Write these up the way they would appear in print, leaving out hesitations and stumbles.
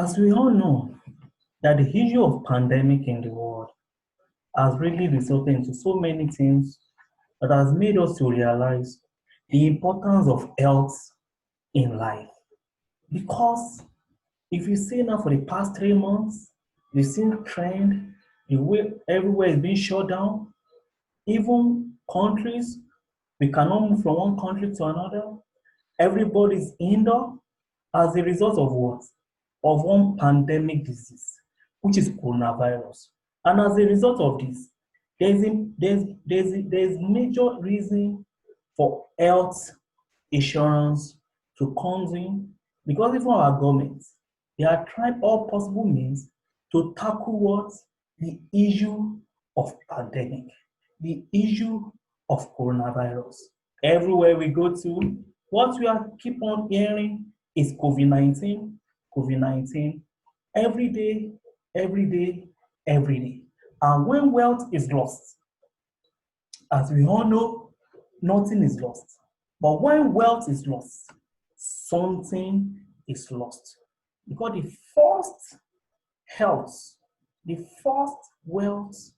As we all know, that the issue of pandemic in the world has really resulted into so many things that has made us to realize the importance of health in life. Because if you see now for the past 3 months, you've seen trend, the way everywhere is being shut down, even countries, we cannot move from one country to another. Everybody's indoor as a result of what? Of one pandemic disease, which is coronavirus. And as a result of this, there's major reason for health insurance to come in, because even our governments, they are trying all possible means to tackle what? The issue of pandemic, the issue of coronavirus. Everywhere we go to, what we are keep on hearing is COVID-19, COVID-19, every day, every day, every day. And when wealth is lost, as we all know, nothing is lost. But when wealth is lost, something is lost. Because the first health, the first wealth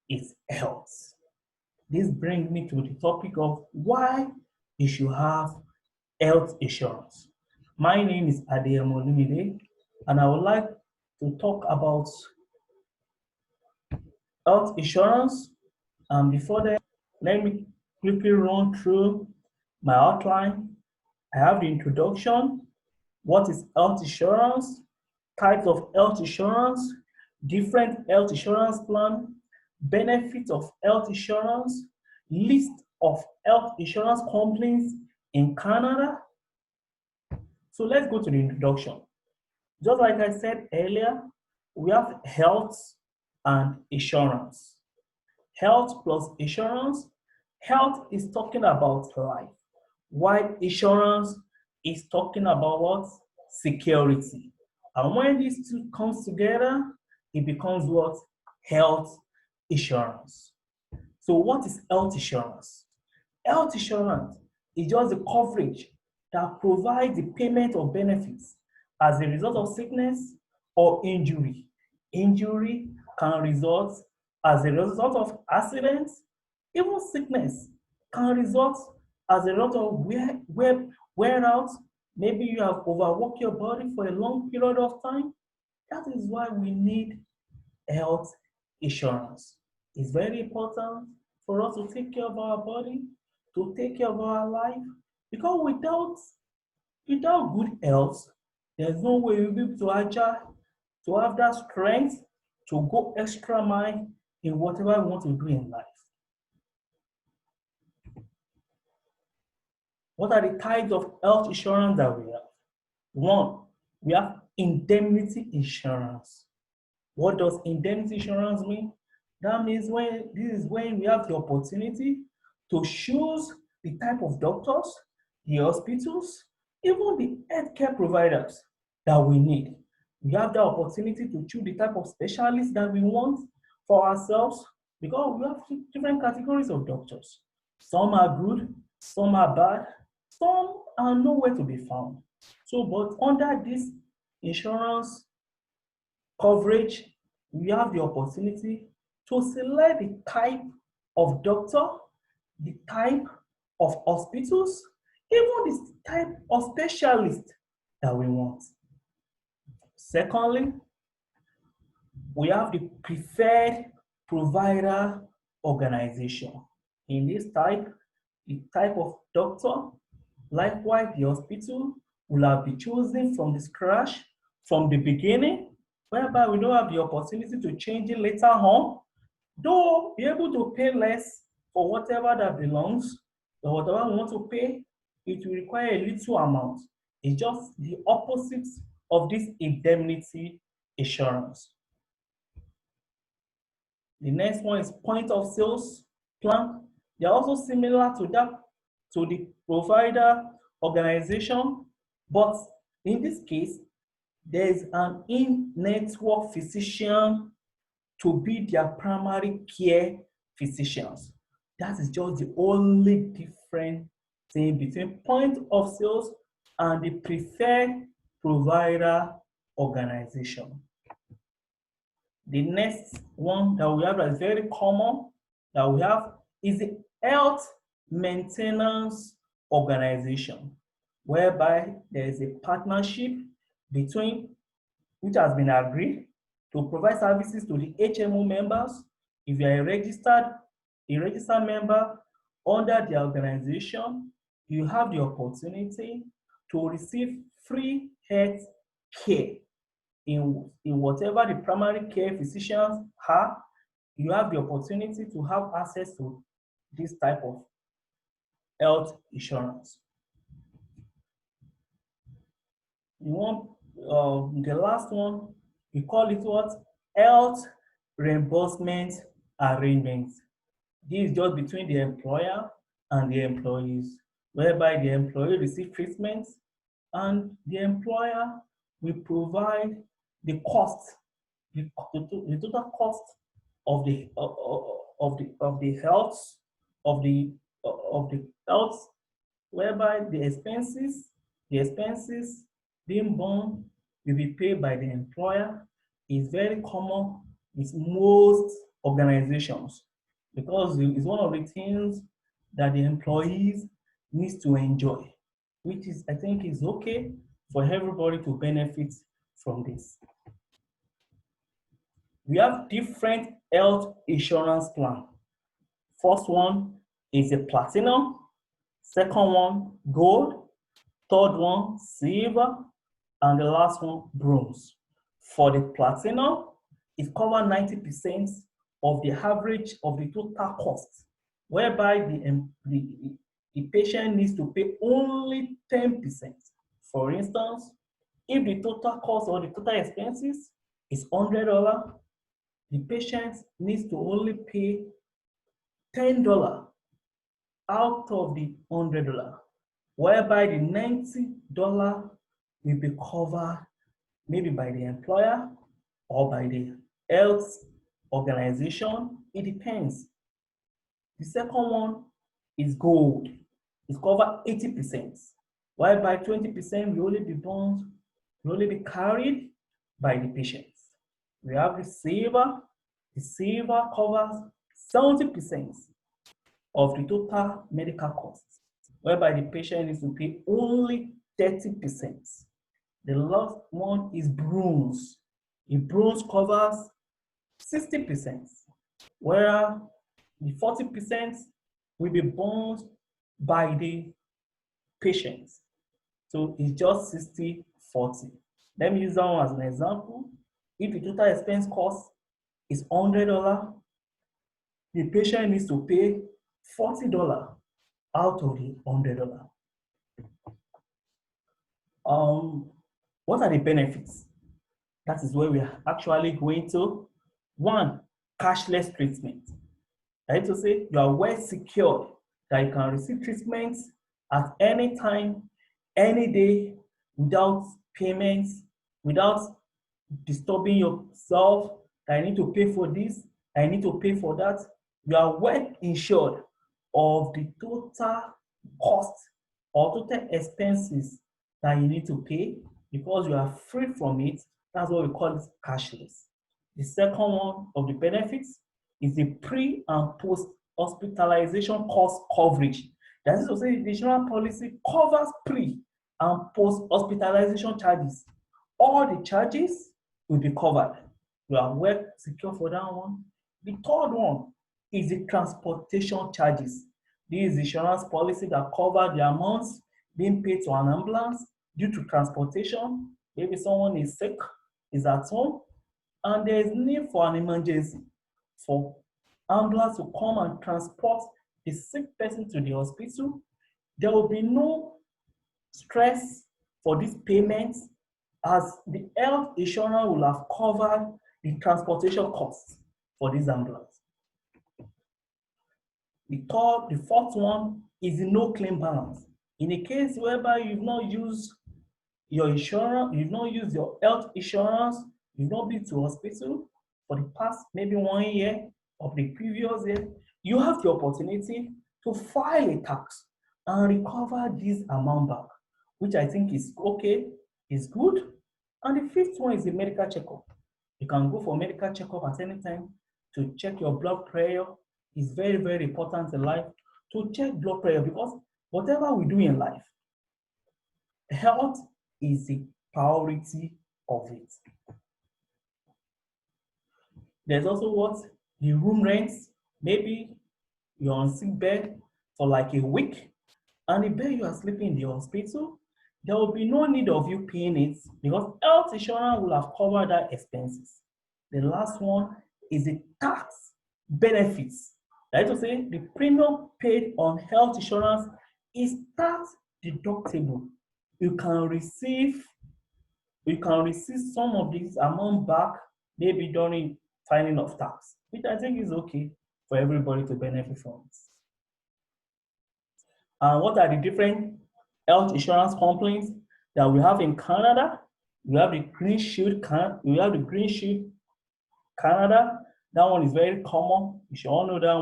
is health. This brings me to the topic of why you should have health insurance. My name is Adeyemo, and I would like to talk about health insurance. And before that, let me quickly run through my outline. I have the introduction, what is health insurance, types of health insurance, different health insurance plan, benefits of health insurance, list of health insurance companies in Canada. So let's go to the introduction. Just like I said earlier, we have health and insurance. Health plus insurance. Health is talking about life, while insurance is talking about what? Security. And when these two comes together, it becomes what? Health insurance. So what is health insurance? Health insurance is just the coverage that provides the payment of benefits as a result of sickness or injury. Injury can result as a result of accidents. Even sickness can result as a result of wear out. Maybe you have overworked your body for a long period of time. That is why we need health insurance. It's very important for us to take care of our body, to take care of our life, because without good health, there's no way we'll be able to agile, to have that strength to go extra mile in whatever we want to do in life. What are the types of health insurance that we have? One, we have indemnity insurance. What does indemnity insurance mean? That means this is when we have the opportunity to choose the type of doctors, the hospitals, even the healthcare providers that we need. We have the opportunity to choose the type of specialists that we want for ourselves, because we have different categories of doctors. Some are good, some are bad, some are nowhere to be found. So, but under this insurance coverage, we have the opportunity to select the type of doctor, the type of hospitals, even the type of specialist that we want. Secondly, we have the preferred provider organization. In this type, the type of doctor, likewise the hospital, will have been chosen from the scratch, from the beginning, whereby we don't have the opportunity to change it later on, though be able to pay less for whatever that belongs, but whatever we want to pay, it will require a little amount. It's just the opposite of this indemnity insurance. The next one is point of sales plan. They are also similar to that, to the provider organization, but in this case, there is an in-network physician to be their primary care physicians. That is just the only different thing between point of sales and the preferred provider organization. The next one that we have that is very common that we have is the health maintenance organization, whereby there is a partnership between which has been agreed to provide services to the HMO members. If you are a registered member under the organization, you have the opportunity to receive free health care in whatever the primary care physicians have. You have the opportunity to have access to this type of health insurance. You want the last one, we call it what? Health reimbursement arrangements. This is just between the employer and the employees, whereby the employee receives treatment and the employer will provide the cost, the total cost of the health of the health, whereby the expenses being borne will be paid by the employer. Is very common with most organizations because it's one of the things that the employees needs to enjoy, which is I think is okay for everybody to benefit from this. We have different health insurance plan. First one is a platinum, second one gold, third one silver, and the last one bronze. For the platinum, it covers 90% of the average of the total cost, whereby the patient needs to pay only 10%. For instance, if the total cost or the total expenses is $100, the patient needs to only pay $10 out of the $100, whereby the $90 will be covered maybe by the employer or by the health organization. It depends. The second one is gold. It's covered 80%, whereby 20% will only be carried by the patients. We have the silver. The silver covers 70% of the total medical costs, whereby the patient needs to pay only 30%. The last one is bronze. The bronze covers 60%, where the 40% will be borne by the patients. So it's just 60-40. Let me use that one as an example. If the total expense cost is $100, the patient needs to pay $40 out of the $100. What are the benefits? That is where we are actually going to. One, cashless treatment. I need to say you are well secured that you can receive treatment at any time, any day, without payments, without disturbing yourself. I need to pay for this, I need to pay for that. You are well insured of the total cost or total expenses that you need to pay because you are free from it. That's what we call it cashless. The second one of the benefits is the pre and post hospitalization cost coverage. That is to say, the insurance policy covers pre and post hospitalization charges. All the charges will be covered. You are well secure for that one. The third one is the transportation charges. This is the insurance policy that covers the amounts being paid to an ambulance due to transportation. Maybe someone is sick, is at home, and there is need for an emergency for ambulance to come and transport the sick person to the hospital. There will be no stress for these payments as the health insurance will have covered the transportation costs for this ambulance. The fourth one is the no claim balance. In a case whereby you've not used your insurance, you've not used your health insurance, you've not been to hospital for the past maybe 1 year of the previous year, you have the opportunity to file a tax and recover this amount back, which I think is okay, is good. And the fifth one is the medical checkup. You can go for medical checkup at any time to check your blood pressure. It's very, very important in life to check blood pressure because whatever we do in life, health is the priority of it. There's also what? The room rents. Maybe you're on sick bed for like a week, and the bed you are sleeping in the hospital, there will be no need of you paying it because health insurance will have covered that expenses. The last one is the tax benefits. That is to say, the premium paid on health insurance is tax deductible. You can receive some of this amount back maybe during filing of tax, which I think is okay for everybody to benefit from it. And what are the different health insurance companies that we have in Canada? We have the Green Shield, Canada. That one is very common. You should all know that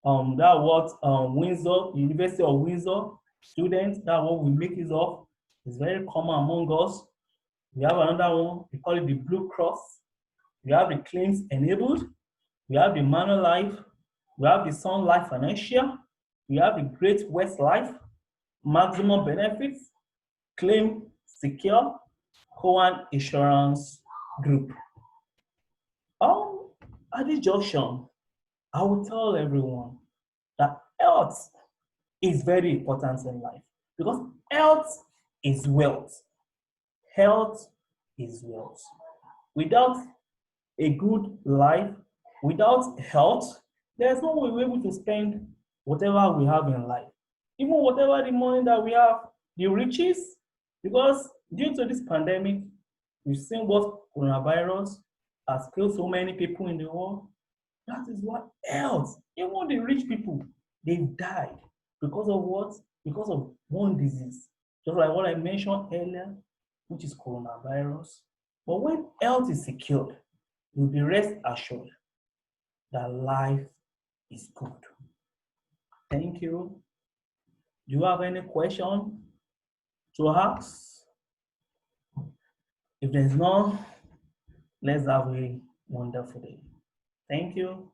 one. That what Windsor, University of Windsor students, that what we make use of. It's very common among us. We have another one, we call it the Blue Cross. We have the Claims Enabled. We have the Manulife. We have the Sun Life Financial. We have the Great West Life, Maximum Benefits, Claim Secure, Coan Insurance Group. At this junction, I will tell everyone that health is very important in life because health is wealth. Health is wealth. Without a good life, without health, there's no way we're able to spend whatever we have in life. Even whatever the money that we have, the riches, because due to this pandemic, we've seen what coronavirus has killed so many people in the world. That is what health, even the rich people, they've died because of what? Because of one disease. Just like what I mentioned earlier, which is coronavirus. But when health is secured, you'll be rest assured that life is good. Thank you. Do you have any question to ask? If there's none, let's have a wonderful day. Thank you.